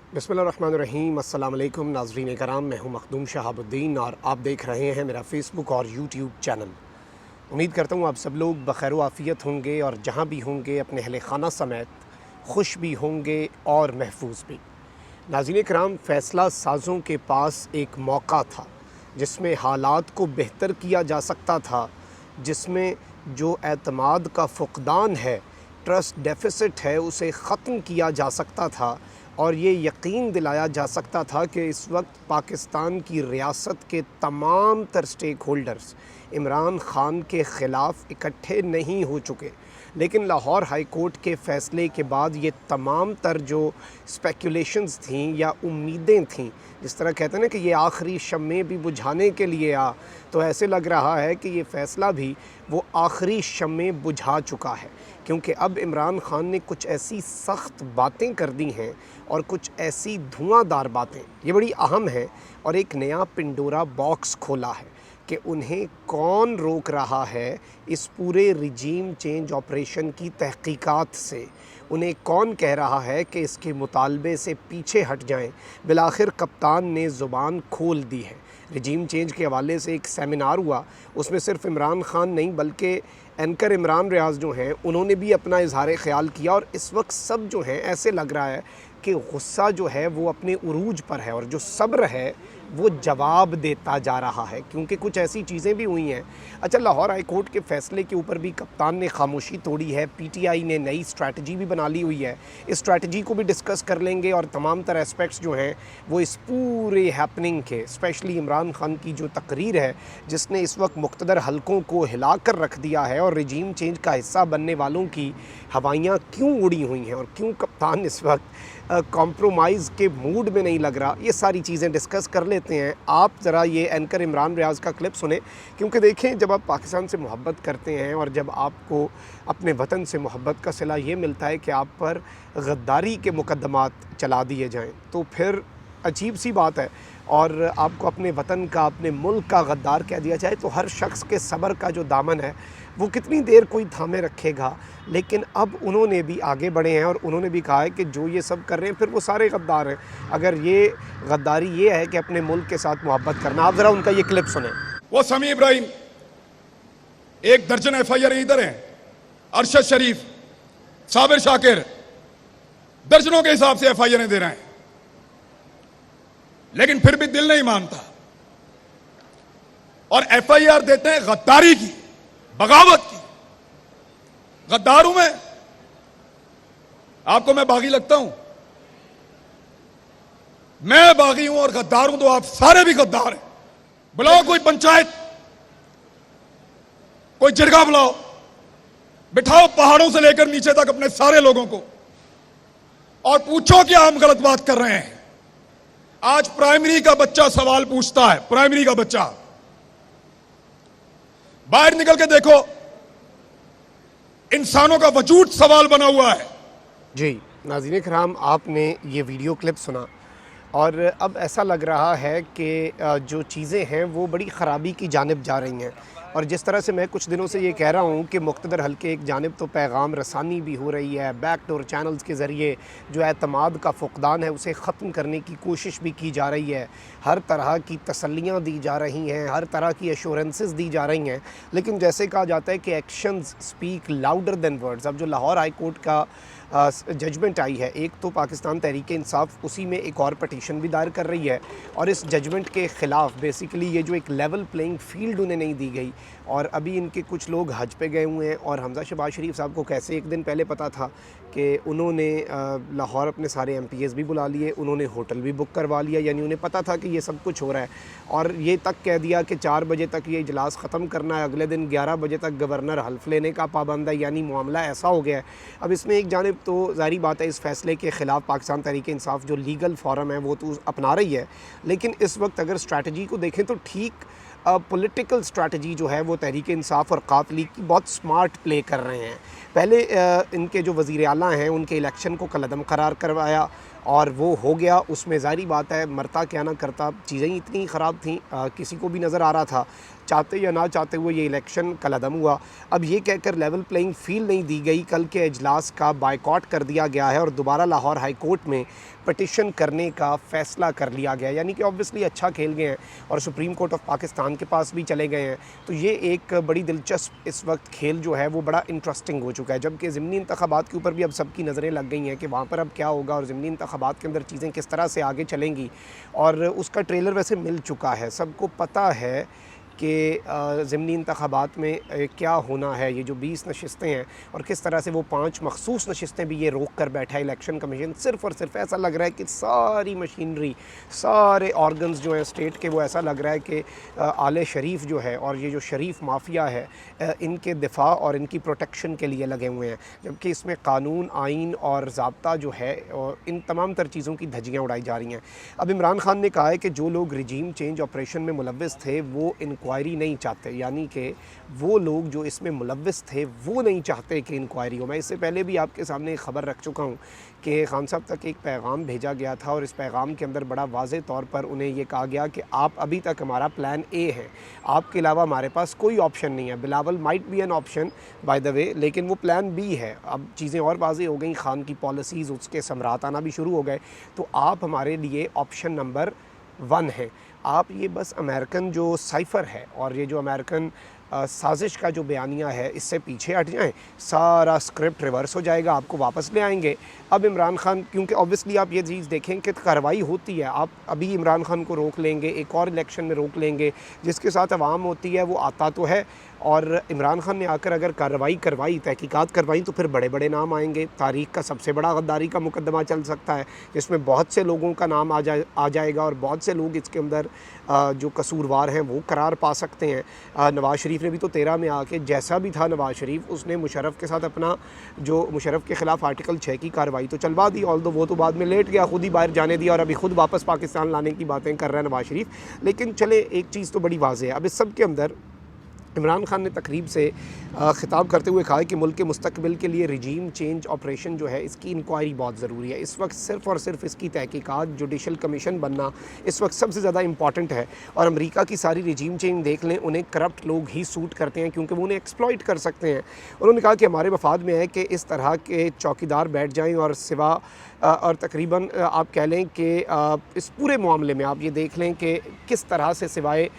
बिस्मिल्लाहिर्रहमानिर्रहीम। अस्सलाम वालेकुम नाज़रीन कराम, मैं हूं मखदूम शहाबुद्दीन और आप देख रहे हैं मेरा फ़ेसबुक और यूट्यूब चैनल। उम्मीद करता हूं आप सब लोग बखैर व आफ़ियत होंगे और जहां भी होंगे अपने अहले खाना समेत खुश भी होंगे और महफूज भी। नाज़रीन कराम, फ़ैसला साज़ों के पास एक मौका था जिसमें हालात को बेहतर किया जा सकता था, जिसमें जो एतमाद का फ़ुक़दान है, ट्रस्ट डेफ़िसिट है, उसे ख़त्म किया जा सकता था और ये यकीन दिलाया जा सकता था कि इस वक्त पाकिस्तान की रियासत के तमाम तर स्टेक होल्डर्स इमरान ख़ान के ख़िलाफ़ इकट्ठे नहीं हो चुके। लेकिन लाहौर हाई कोर्ट के फ़ैसले के बाद ये तमाम तर जो स्पेकुलेशंस थीं या उम्मीदें थीं, जिस तरह कहते हैं ना कि ये आखिरी शम्मे भी बुझाने के लिए आ, तो ऐसे लग रहा है कि ये फ़ैसला भी वो आखिरी शम्मे बुझा चुका है, क्योंकि अब इमरान ख़ान ने कुछ ऐसी सख्त बातें कर दी हैं और कुछ ऐसी धुआंधार बातें, ये बड़ी अहम है, और एक नया पिंडोरा बॉक्स खोला है कि उन्हें कौन रोक रहा है इस पूरे रिजीम चेंज ऑपरेशन की तहकीकात से। उन्हें कौन कह रहा है कि इसके मुतालबे से पीछे हट जाएं। बिलाखिर कप्तान ने ज़ुबान खोल दी है। रिजीम चेंज के हवाले से एक सेमिनार हुआ, उसमें सिर्फ इमरान ख़ान नहीं बल्कि एंकर इमरान रियाज़ जो हैं उन्होंने भी अपना इजहार ख़याल किया, और इस वक्त सब जो हैं ऐसे लग रहा है कि गुस्सा जो है वो अपने उरूज पर है और जो सब्र है वो जवाब देता जा रहा है, क्योंकि कुछ ऐसी चीज़ें भी हुई हैं। अच्छा, लाहौर हाई कोर्ट के फ़ैसले के ऊपर भी कप्तान ने खामोशी तोड़ी है। पीटीआई ने नई स्ट्रैटेजी भी बना ली हुई है, इस स्ट्रैटेजी को भी डिस्कस कर लेंगे और तमाम तर एस्पेक्ट्स जो हैं वो इस पूरे हैपनिंग के, स्पेशली इमरान ख़ान की जो तकरीर है जिसने इस वक्त मुख्तदर हलकों को हिला कर रख दिया है और रिजीम चेंज का हिस्सा बनने वालों की हवाइयाँ क्यों उड़ी हुई हैं और क्यों कप्तान इस वक्त कॉम्प्रोमाइज़ के मूड में नहीं लग रहा, ये सारी चीज़ें डिस्कस कर लेते हैं। आप ज़रा ये एंकर इमरान रियाज़ का क्लिप सुने, क्योंकि देखें जब आप पाकिस्तान से मोहब्बत करते हैं और जब आपको अपने वतन से मोहब्बत का सिला ये मिलता है कि आप पर गद्दारी के मुकदमात चला दिए जाएँ, तो फिर अजीब सी बात है। और आपको अपने वतन का, अपने मुल्क का गद्दार कह दिया जाए तो हर शख्स के सब्र का जो दामन है वो कितनी देर कोई थामे रखेगा। लेकिन अब उन्होंने भी आगे बढ़े हैं और उन्होंने भी कहा है कि जो ये सब कर रहे हैं फिर वो सारे गद्दार हैं। अगर ये गद्दारी ये है कि अपने मुल्क के साथ मोहब्बत करना, आप ज़रा उनका ये क्लिप सुने। वो समी इब्राहिम, एक दर्जन FIR इधर हैं, अरशद शरीफ, साबिर शाकिर, दर्जनों के हिसाब से FIR दे रहे हैं, लेकिन फिर भी दिल नहीं मानता और FIR देते हैं गद्दारी की, बगावत की। गद्दार हूं मैं? आपको मैं बागी लगता हूं? मैं बागी हूं और गद्दार हूं तो आप सारे भी गद्दार हैं। बुलाओ कोई पंचायत, कोई जिरगा बुलाओ, बिठाओ पहाड़ों से लेकर नीचे तक अपने सारे लोगों को और पूछो कि हम गलत बात कर रहे हैं। आज प्राइमरी का बच्चा सवाल पूछता है, प्राइमरी का बच्चा, बाहर निकल के देखो, इंसानों का वजूद सवाल बना हुआ है। जी नाज़रीन कराम, आपने ये वीडियो क्लिप सुना और अब ऐसा लग रहा है कि जो चीज़ें हैं वो बड़ी ख़राबी की जानिब जा रही हैं। और जिस तरह से मैं कुछ दिनों से ये कह रहा हूँ कि मुख्तदर हल्के एक जानिब तो पैगाम रसानी भी हो रही है, बैकडोर चैनल्स के ज़रिए जो एतमाद का फ़ुक़दान है उसे ख़त्म करने की कोशिश भी की जा रही है, हर तरह की तसल्लियाँ दी जा रही हैं, हर तरह की एश्योरेंसेस दी जा रही हैं। लेकिन जैसे कहा जाता है कि actions speak louder than words. अब जो लाहौर हाई कोर्ट का जजमेंट आई है, एक तो पाकिस्तान तहरीक इंसाफ उसी में एक और पटिशन भी दायर कर रही है और इस जजमेंट के ख़िलाफ़ बेसिकली ये जो एक लेवल प्लेइंग फील्ड उन्हें नहीं दी गई। और अभी इनके कुछ लोग हज पे गए हुए हैं और हमज़ा शहबाज शरीफ साहब को कैसे एक दिन पहले पता था कि उन्होंने लाहौर अपने सारे MPs भी बुला लिए, उन्होंने होटल भी बुक करवा लिया, यानी उन्हें पता था कि ये सब कुछ हो रहा है। और ये तक कह दिया कि 4 बजे तक ये इजलास ख़त्म करना है, अगले दिन 11 बजे तक गवर्नर हल्फ लेने का पाबंद है, यानी मामला ऐसा हो गया है। अब इसमें एक जानिब तो ज़ाहिर बात है इस फ़ैसले के ख़िलाफ़ पाकिस्तान तहरीक इंसाफ जो लीगल फॉरम है वो तो अपना रही है, लेकिन इस वक्त अगर स्ट्रैटेजी को देखें तो ठीक पॉलिटिकल स्ट्रैटेजी जो है वो तहरीक इंसाफ और काफ लीग की बहुत स्मार्ट प्ले कर रहे हैं। पहले इनके जो वज़ीर आला हैं उनके इलेक्शन को कलअदम करार करवाया और वो हो गया। उसमें ज़ाहिरी बात है मरता क्या ना करता, चीज़ें इतनी ख़राब थीं, किसी को भी नज़र आ रहा था चाहते या ना चाहते हुए ये इलेक्शन कलअदम हुआ। अब ये कहकर लेवल प्लेइंग फील्ड नहीं दी गई, कल के इजलास का बायकॉट कर दिया गया है और दोबारा लाहौर हाई कोर्ट में पटिशन करने का फ़ैसला कर लिया गया। यानी कि ऑब्वियसली अच्छा खेल गए हैं और सुप्रीम कोर्ट ऑफ पाकिस्तान के पास भी चले गए हैं। तो ये एक बड़ी दिलचस्प इस वक्त खेल जो है वो बड़ा इंटरेस्टिंग हो चुका है। जबकि ज़िमनी इंतखाबात के ऊपर भी अब सबकी नज़रें लग गई हैं कि वहाँ पर अब क्या होगा और ज़िमनी इंतखाबात के अंदर चीज़ें किस तरह से आगे चलेंगी। और उसका ट्रेलर वैसे मिल चुका है, सबको पता है कि ज़िमनी इंतखाबात में क्या होना है। ये जो 20 नशिस्तें हैं और किस तरह से वो 5 मखसूस नशिस्तें भी ये रोक कर बैठा है इलेक्शन कमीशन। सिर्फ़ और सिर्फ ऐसा लग रहा है कि सारी मशीनरी, सारे ऑर्गन्स जो हैं स्टेट के, वो ऐसा लग रहा है कि आले शरीफ जो है और ये जो शरीफ माफिया है इनके दिफा और इनकी प्रोटेक्शन के लिए लगे हुए हैं। जबकि इसमें कानून, आइन और ज़ाब्ता जो है और इन तमाम तर चीज़ों की धज्जियाँ उड़ाई जा रही हैं। अब इमरान खान ने कहा है कि जो लोग रिजीम चेंज ऑपरेशन में मुलव्विस थे वो इंक्वायरी नहीं चाहते, यानी कि वो लोग जो इसमें मुलव्विस थे वो नहीं चाहते कि इंक्वायरी हो। मैं इससे पहले भी आपके सामने एक ख़बर रख चुका हूँ कि खान साहब तक एक पैगाम भेजा गया था और इस पैगाम के अंदर बड़ा वाज़ेह तौर पर उन्हें ये कहा गया कि आप अभी तक हमारा प्लान ए है, आपके अलावा हमारे पास कोई ऑप्शन नहीं है। Bilawal might be an option by the way, लेकिन वो प्लान बी है। अब चीज़ें और वाज़ेह हो गई, खान की पॉलिसीज़ उसके समरात आना भी शुरू हो गए। तो आप हमारे लिए ऑप्शन नंबर 1 है। आप ये बस अमेरिकन जो साइफ़र है और ये जो अमेरिकन साजिश का जो बयानिया है इससे पीछे हट जाएं, सारा स्क्रिप्ट रिवर्स हो जाएगा, आपको वापस ले आएंगे। अब इमरान खान, क्योंकि ऑब्वियसली आप ये चीज़ देखें कि कार्रवाई होती है, आप अभी इमरान खान को रोक लेंगे, एक और इलेक्शन में रोक लेंगे, जिसके साथ अवाम होती है वो आता तो है। और इमरान खान ने आकर अगर कार्रवाई करवाई, तहकीकात करवाई, तो फिर बड़े बड़े नाम आएंगे। तारीख़ का सबसे बड़ा गद्दारी का मुकदमा चल सकता है, जिसमें बहुत से लोगों का नाम आ जाएगा और बहुत से लोग इसके अंदर जो कसूरवार हैं वो करार पा सकते हैं। नवाज़ शरीफ ने भी तो 13 में आके, जैसा भी था नवाज़ शरीफ, उसने मुशर्रफ के साथ अपना जो मुशर्रफ के ख़िलाफ़ आर्टिकल 6 की कार्रवाई तो चलवा दी, ऑल्दो वो तो बाद में लेट गया, खुद ही बाहर जाने दिया और अभी खुद वापस पाकिस्तान लाने की बातें कर रहा है नवाज़ शरीफ। लेकिन चले, एक चीज़ तो बड़ी वाज़ेह है, अब इस सब के अंदर इमरान खान ने तकरीब से ख़िताब करते हुए कहा कि मुल्क के मुस्तकबिल के लिए रिजीम चेंज ऑपरेशन जो है इसकी इंक्वायरी बहुत ज़रूरी है। इस वक्त सिर्फ़ और सिर्फ इसकी तहकीकात, जुडिशल कमीशन बनना इस वक्त सबसे ज़्यादा इंपॉर्टेंट है। और अमेरिका की सारी रिजीम चेंज देख लें, उन्हें करप्ट लोग ही सूट करते हैं क्योंकि वो उन्हें एक्सप्लॉइट कर सकते हैं। उन्होंने कहा कि हमारे मफाद में है कि इस तरह के चौकीदार बैठ जाएँ और सिवा और तकरीबन आप कह लें कि इस पूरे मामले में आप ये देख लें कि किस तरह से सिवाय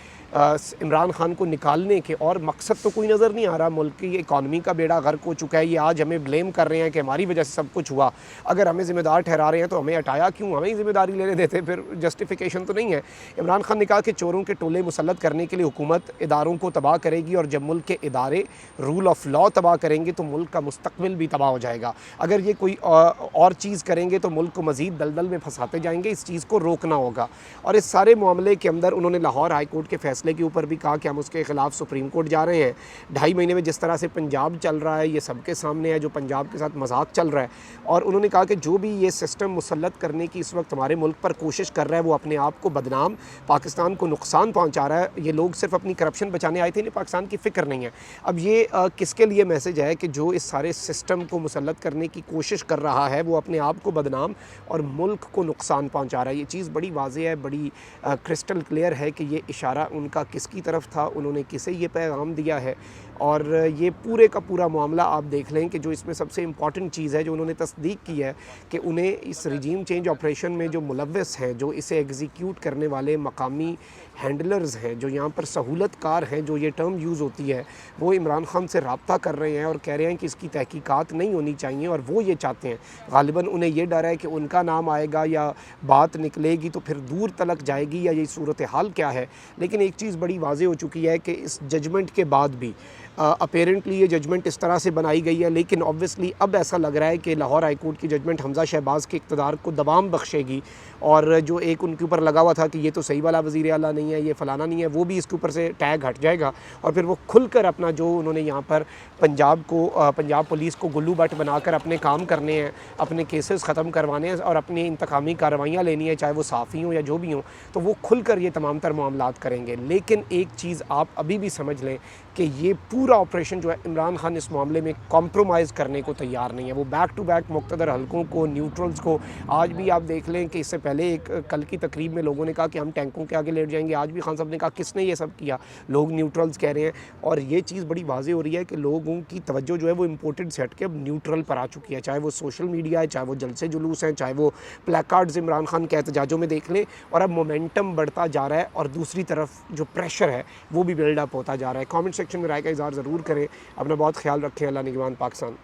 इमरान खान को निकालने के और मकसद तो कोई नज़र नहीं आ रहा। मुल्क की इकॉनमी का बेड़ा गर्क हो चुका है। ये आज हमें ब्लेम कर रहे हैं कि हमारी वजह से सब कुछ हुआ। अगर हमें ज़िम्मेदार ठहरा रहे हैं तो हमें हटाया क्यों, हमें ही ज़िम्मेदारी लेने देते, फिर जस्टिफिकेशन तो नहीं है। इमरान खान ने कहा कि चोरों के टोले मुसल्लत करने के लिए हुकूमत इदारों को तबाह करेगी और जब मुल्क के इदारे रूल ऑफ लॉ तबाह करेंगे तो मुल्क का मुस्तकबिल भी तबाह हो जाएगा। अगर ये कोई और चीज़ करेंगे तो मुल्क को मज़ीद दलदल में फंसाते जाएंगे। इस चीज़ को रोकना होगा। और इस सारे मामले के अंदर उन्होंने लाहौर हाई कोर्ट के फैसले के ऊपर भी कहा कि हम उसके ख़िलाफ़ सुप्रीम कोर्ट जा रहे हैं। 2.5 महीने में जिस तरह से पंजाब चल रहा है ये सबके सामने है, जो पंजाब के साथ मजाक चल रहा है। और उन्होंने कहा कि जो भी ये सिस्टम मुसल्लत करने की इस वक्त हमारे मुल्क पर कोशिश कर रहा है वो अपने आप को बदनाम, पाकिस्तान को नुकसान पहुँचा रहा है। ये लोग सिर्फ अपनी करप्शन बचाने आए थे, इन्हें पाकिस्तान की फ़िक्र नहीं है। अब ये किसके लिए मैसेज है कि जो इस सारे सिस्टम को मुसल्लत करने की कोशिश कर रहा है वो अपने आप को बदनाम और मुल्क को नुकसान पहुँचा रहा है। ये चीज़ बड़ी वाज़ेह है, बड़ी क्रिस्टल क्लियर है कि ये इशारा उनका किसकी तरफ था, उन्होंने किसे ये पैगाम दिया है। और ये पूरे का पूरा मामला आप देख लें कि जो इसमें सबसे इम्पॉर्टेंट चीज़ है जो उन्होंने तस्दीक की है कि उन्हें इस रिजीम चेंज ऑपरेशन में जो मुलव्वस हैं, जो इसे एग्जीक्यूट करने वाले मकामी हैंडलर्स हैं, जो यहाँ पर सहूलतकार हैं, जो ये टर्म यूज़ होती है, वो इमरान खान से रब्ता कर रहे हैं और कह रहे हैं कि इसकी तहकीकात नहीं होनी चाहिए। और वो ये चाहते हैं, गालिबन उन्हें ये डर है कि उनका नाम आएगा या बात निकलेगी तो फिर दूर तलक जाएगी या ये सूरत हाल क्या है। लेकिन एक चीज़ बड़ी वाज़ेह हो चुकी है कि इस जजमेंट के बाद भी अपेरेंटली ये जजमेंट इस तरह से बनाई गई है, लेकिन ऑब्वियसली अब ऐसा लग रहा है कि लाहौर हाई कोर्ट की जजमेंट हमज़ा शहबाज के इक़्तिदार को दबाम बख्शेगी। और जो एक उनके ऊपर लगा हुआ था कि ये तो सही वाला वज़ीर आला नहीं है, ये फ़लाना नहीं है, वो भी इसके ऊपर से टैग हट जाएगा और फिर वो खुलकर अपना जो उन्होंने यहाँ पर पंजाब पुलिस को गुल्लू बट बनाकर अपने काम करने हैं, अपने केसेस ख़त्म करवाने हैं और अपनी इंतकामी कार्रवाइयाँ लेनी है, चाहे वो साफ़ी हों या जो भी हों, तो वो खुलकर ये तमाम तर मामलात करेंगे। लेकिन एक चीज़ आप अभी भी समझ लें कि ये पूरा पूरा ऑपरेशन जो है इमरान खान इस मामले में कॉम्प्रोमाइज़ करने को तैयार नहीं है। वो बैक टू बैक मुक़्तदर हलकों को, न्यूट्रल्स को, आज भी आप देख लें कि इससे पहले एक कल की तकरीब में लोगों ने कहा कि हम टैंकों के आगे लेट जाएंगे। आज भी खान साहब ने कहा किसने ये सब किया, लोग न्यूट्रल्स कह रहे हैं। और ये चीज़ बड़ी वाज़ेह हो रही है कि लोगों की तवज्जो जो है वो इम्पोर्टेड से हट के अब न्यूट्रल पर आ चुकी है, चाहे वो सोशल मीडिया है, चाहे वो जलसे जुलूस हैं, चाहे वो प्लेकार्ड्स इमरान खान के एहतजाजों में देख लें। और अब मोमेंटम बढ़ता जा रहा है और दूसरी तरफ जो प्रेशर है वो भी बिल्डअप होता जा रहा है। कमेंट सेक्शन में राय का इज़हार ज़रूर करें। अपना बहुत ख्याल रखें। अल्लाह निगहबान। पाकिस्तान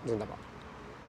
जिंदाबाद।